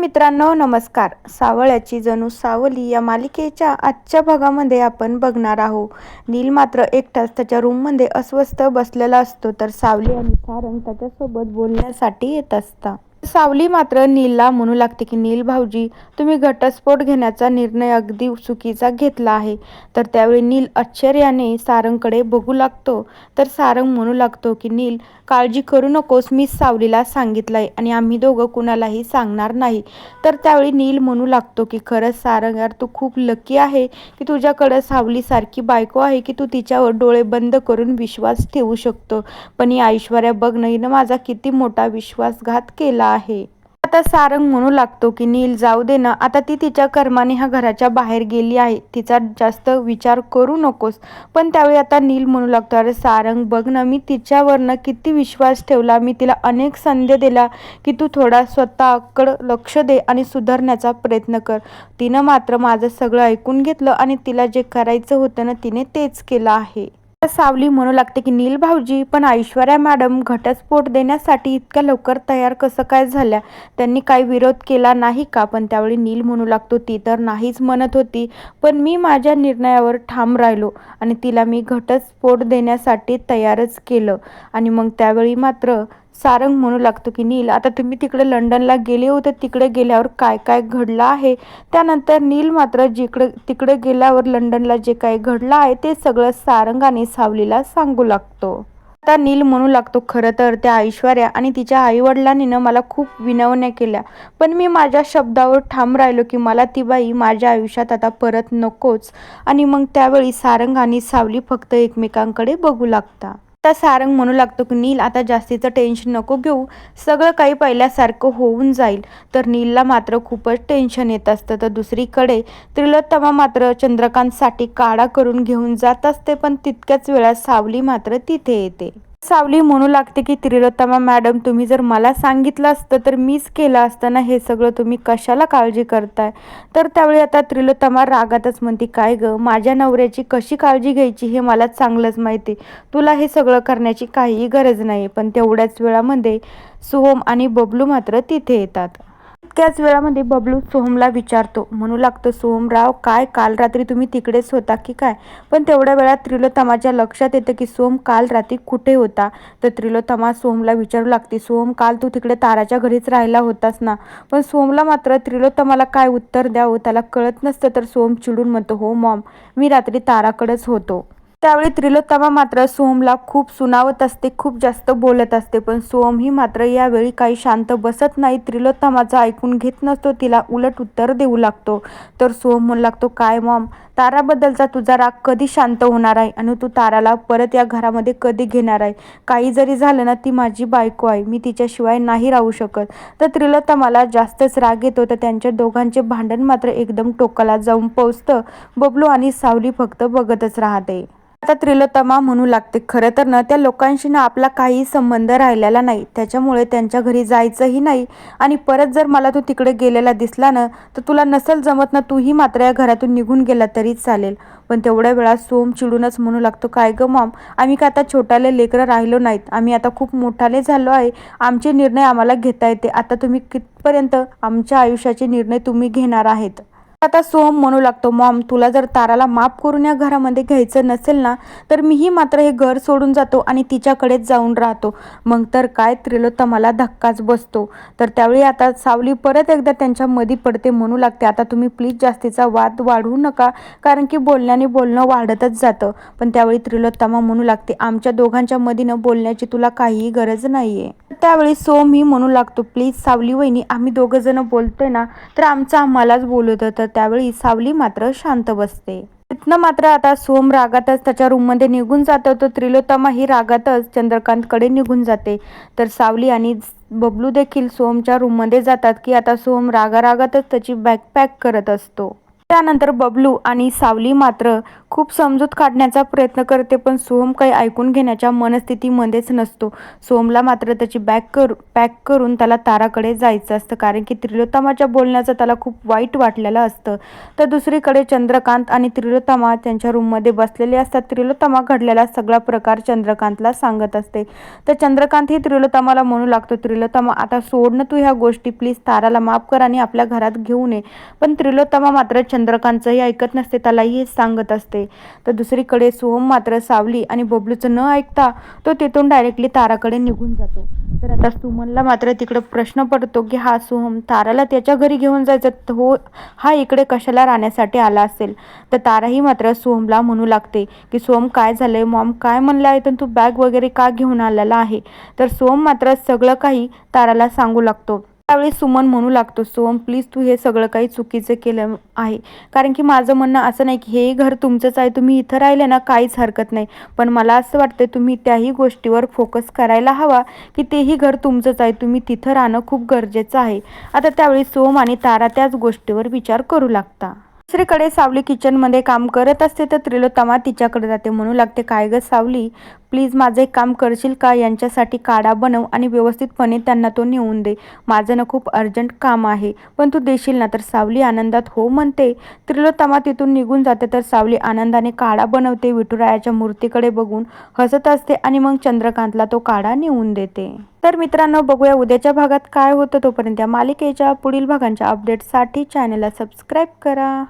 मित्रांनो, नमस्कार. सावळ्याची जणू सावली या मालिकेच्या आजच्या भागामध्ये आपण बघणार आहोत. नील मात्र एकटाच त्याच्या रूममध्ये अस्वस्थ बसलेला असतो, तर सावली आणि सारंग त्याच्यासोबत बोलण्यासाठी येत असतात. सावली मात्र नीलला म्हणू लागते की नील भाऊजी, तुम्ही घटस्फोट घेण्याचा निर्णय अगदी चुकीचा घेतला आहे. तर त्यावेळी नील आश्चर्याने सारंगकडे बघू लागतो. तर सारंग म्हणू लागतो की नील, काळजी करू नकोस, मी सावलीला सांगितलंय आणि आम्ही दोघं कुणालाही सांगणार नाही. तर त्यावेळी नील म्हणू लागतो की खरंच सारंग यार, तू खूप लकी आहे की तुझ्याकडं सावलीसारखी बायको आहे की तू तिच्यावर डोळे बंद करून विश्वास ठेवू शकतो. पण ही ऐश्वर्या बघ ना, हिनं माझा किती मोठा विश्वासघात केला आहे. आता सारंग म्हणू लागतो की नील जाऊ दे ना, आता ती तिच्या कर्माने ह्या घराच्या बाहेर गेली आहे, तिचा जास्त विचार करू नकोस. पण त्यावेळी आता नील म्हणू लागतो, अरे सारंग बघ ना, मी तिच्यावरनं किती विश्वास ठेवला, मी तिला अनेक संधी दिला की तू थोडा स्वतःकडं लक्ष दे आणि सुधारण्याचा प्रयत्न कर. तिनं मात्र माझं सगळं ऐकून घेतलं आणि तिला जे करायचं होतं ना, तिने तेच केलं आहे. सावली म्हणू लागते की नील भाऊजी, पण ऐश्वर्या मॅडम घटस्फोट देण्यासाठी इतक्या लवकर तयार कसं काय झाल्या? त्यांनी काही विरोध केला नाही का? पण त्यावेळी नील म्हणू लागतो, ती तर नाहीच म्हणत होती, पण मी माझ्या निर्णयावर ठाम राहिलो आणि तिला मी घटस्फोट देण्यासाठी तयारच केलं. आणि मग त्यावेळी मात्र सारंग म्हणू लागतो की नील, आता तुम्ही तिकडे लंडनला गेले होते, तिकडे गेल्यावर काय काय घडलं आहे? त्यानंतर नील मात्र तिकडे गेल्यावर लंडनला जे काही घडलं आहे ते सगळं सारंग आणि सावलीला सांगू लागतो. आता नील म्हणू लागतो, खरं तर त्या ऐश्वर्या आणि तिच्या आईवडिलांनी ना मला खूप विनवण्या केल्या, पण मी माझ्या शब्दावर ठाम राहिलो की मला ती बाई माझ्या आयुष्यात आता परत नकोच. आणि मग त्यावेळी सारंग आणि सावली फक्त एकमेकांकडे बघू लागतात. आता सारंग म्हणू लागतो की नील, आता जास्तीचं टेन्शन नको घेऊ, सगळं काही पहिल्यासारखं होऊन जाईल. तर नीलला मात्र खूपच टेन्शन येत असतं. तर दुसरीकडे त्रिलोत्तमा मात्र चंद्रकांतसाठी काढा करून घेऊन जात असते, पण तितक्याच वेळात सावली मात्र तिथे येते. सावली म्हणू लागते की त्रिलोत्तमा मॅडम, तुम्ही जर मला सांगितलं असतं तर मीच केलं असतं ना, हे सगळं तुम्ही कशाला काळजी करताय? तर त्यावेळी आता त्रिलोत्तमा रागातच म्हणते, काय ग, माझ्या नवऱ्याची कशी काळजी घ्यायची हे मला चांगलंच माहिती, तुला हे सगळं करण्याची काहीही गरज नाही. पण तेवढ्याच वेळामध्ये सोहम आणि बबलू मात्र तिथे येतात. त्याच वेळामध्ये बबलू सोहमला विचारतो, म्हणू लागतो, सोहमराव काय काल रात्री तुम्ही तिकडेच होता की काय? पण तेवढ्या वेळात त्रिलोत्तमाच्या लक्षात येतं की सोहम काल रात्री कुठे होता. तर त्रिलोत्तमा सोहमला विचारू लागते, सोहम काल तू तिकडे ताराच्या घरीच राहिला होतास ना? पण सोहमला मात्र त्रिलोत्तमाला काय उत्तर द्यावं त्याला कळत नसतं. तर सोहम चिडून म्हणतो, हो मॉम, मी रात्री ताराकडेच होतो. त्यावेळी त्रिलोत्तमा मात्र सोहमला खूप सुनावत असते, खूप जास्त बोलत असते, पण सोहम ही मात्र यावेळी काही शांत बसत नाही, त्रिलोत्तमाचं ऐकून घेत नसतो, तिला उलट उत्तर देऊ लागतो. तर सोहम म्हणू लागतो, काय मॉम, ताराबद्दलचा तुझा राग कधी शांत होणार आहे आणि तू ताराला परत या घरामध्ये कधी घेणार आहे? काही जरी झालं ना, ती माझी बायको आहे, मी तिच्याशिवाय नाही राहू शकत. तर त्रिलोत्तमाला जास्तच राग येतो. तर त्यांच्या दोघांचे भांडण मात्र एकदम टोकाला जाऊन पोहोचतं. बबलू आणि सावली फक्त बघतच राहते. आता त्रिलोत्तमा म्हणू लागते, खरं तर ना त्या लोकांशी ना आपला काही संबंध राहिलेला नाही, त्याच्यामुळे त्यांच्या घरी जायचंही नाही. आणि परत जर मला तू तिकडे गेलेला दिसला ना, तर तुला नसेल जमत ना, तूही मात्र या घरातून निघून गेला तरी चालेल. पण तेवढ्या वेळात सोहम चिडूनच म्हणू लागतो, काय ग मॉम, आम्ही का आता छोटाले लेकरं राहिलो नाहीत, आम्ही आता खूप मोठाले झालो आहे, आमचे निर्णय आम्हाला घेता येते, आता तुम्ही कितपर्यंत आमच्या आयुष्याचे निर्णय तुम्ही घेणार आहेत? आता सोहम म्हणू लागतो, मॉम, तुला जर ताराला माफ करून या घरामध्ये घ्यायचं नसेल ना, तर मीही मात्र हे घर सोडून जातो आणि तिच्याकडेच जाऊन राहतो. मग तर काय, त्रिलोत्तमाला धक्काच बसतो. तर त्यावेळी आता सावली परत एकदा त्यांच्या मध्ये पडते, म्हणू लागते, आता तुम्ही प्लीज जास्तीचा वाद वाढवू नका, कारण की बोलण्याने बोलणं वाढतच जातं. पण त्यावेळी त्रिलोत्तमा म्हणू लागते, आमच्या दोघांच्या मधीनं बोलण्याची तुला काहीही गरज नाहीये. त्यावेळी सोहम ही म्हणू लागतो, प्लीज सावली वहिनी, आम्ही दोघं जण बोलतोय ना, तर आमचं आम्हालाच बोलत होतं. त्यावेळी सावली मात्र शांत बसते. तिथनं मात्र आता सोहम रागातच त्याच्या रूममध्ये निघून जातो. तर त्रिलोत्तमा ही रागातच चंद्रकांतकडे निघून जाते. तर सावली आणि बबलू देखील सोहमच्या रूममध्ये जातात की आता सोहम रागारागातच त्याची बॅग पॅक करत असतो. त्यानंतर बबलू आणि सावली मात्र खूप समजूत काढण्याचा प्रयत्न करते, पण सोहम काही ऐकून घेण्याच्या मनस्थितीमध्येच नसतो. सोहमला मात्र त्याची पॅक करून त्याला ताराकडे जायचं असतं, कारण की त्रिलोत्तमाच्या बोलण्याचं त्याला खूप वाईट वाटलेलं असतं. तर दुसरीकडे चंद्रकांत आणि त्रिलोत्तमा त्यांच्या रूममध्ये बसलेले असतात. त्रिलोत्तमा घडलेला सगळा प्रकार चंद्रकांतला सांगत असते. तर चंद्रकांत ही त्रिलोत्तमाला म्हणू लागतो, त्रिलोत्तमा आता सोड ना तू ह्या गोष्टी, प्लीज ताराला माफ कर आणि आपल्या घरात घेऊन ये. पण त्रिलोत्तमा मात्र चंद्रकांतचंही ऐकत नसते, त्यालाही हे सांगत असते. तर दुसरीकडे सोहम मात्र सावली आणि बबलूचं न ऐकता तो तिथून डायरेक्टली ताराकडे निघून जातो. तर आता सुमनला मात्र तिकडे प्रश्न पडतो की हा सोहम ताराला त्याच्या घरी घेऊन जायचं, हो हा इकडे कशाला राहण्यासाठी आला असेल. तर ताराही मात्र सोहमला म्हणू लागते की सोहम काय झालंय, मॉम काय म्हणलं आहे, तर तू बॅग वगैरे का घेऊन आलेला आहे. तर सोहम मात्र सगळं काही ताराला सांगू लागतो. त्यावेळी सुमन म्हणू लागतो, सोहम प्लीज तू हे सगळं काही चुकीचं केलं आहे, कारण की माझं म्हणणं असं नाही की हे घर तुमचंच आहे, तुम्ही इथं राहिले ना काहीच हरकत नाही, पण मला असं वाटतं तुम्ही त्याही गोष्टीवर फोकस करायला हवा की तेही घर तुमचंच आहे, तुम्ही तिथं राहणं खूप गरजेचं आहे. आता त्यावेळी सोहम आणि तारा त्याच गोष्टीवर विचार करू लागतात. दुसरीकडे सावली किचनमध्ये काम करत असते, तर त्रिलोत्तमा तिच्याकडे जाते, म्हणू लागते काय गं सावली, प्लीज माझं एक काम करशील का, यांच्यासाठी काढा बनव आणि व्यवस्थितपणे त्यांना तो नेऊन दे, माझं ना खूप अर्जंट काम आहे, पण तू देशील ना. तर सावली आनंदात हो म्हणते. त्रिलोत्तमा तिथून निघून जाते, तर सावली आनंदाने काढा बनवते, विठुरायाच्या मूर्तीकडे बघून हसत असते आणि मग चंद्रकांतला तो काढा नेऊन देते. तर मित्रांनो, बघूया उद्याच्या भागात काय होतं. तोपर्यंत या मालिकेच्या पुढील भागांच्या अपडेटसाठी चॅनलला सबस्क्राईब करा.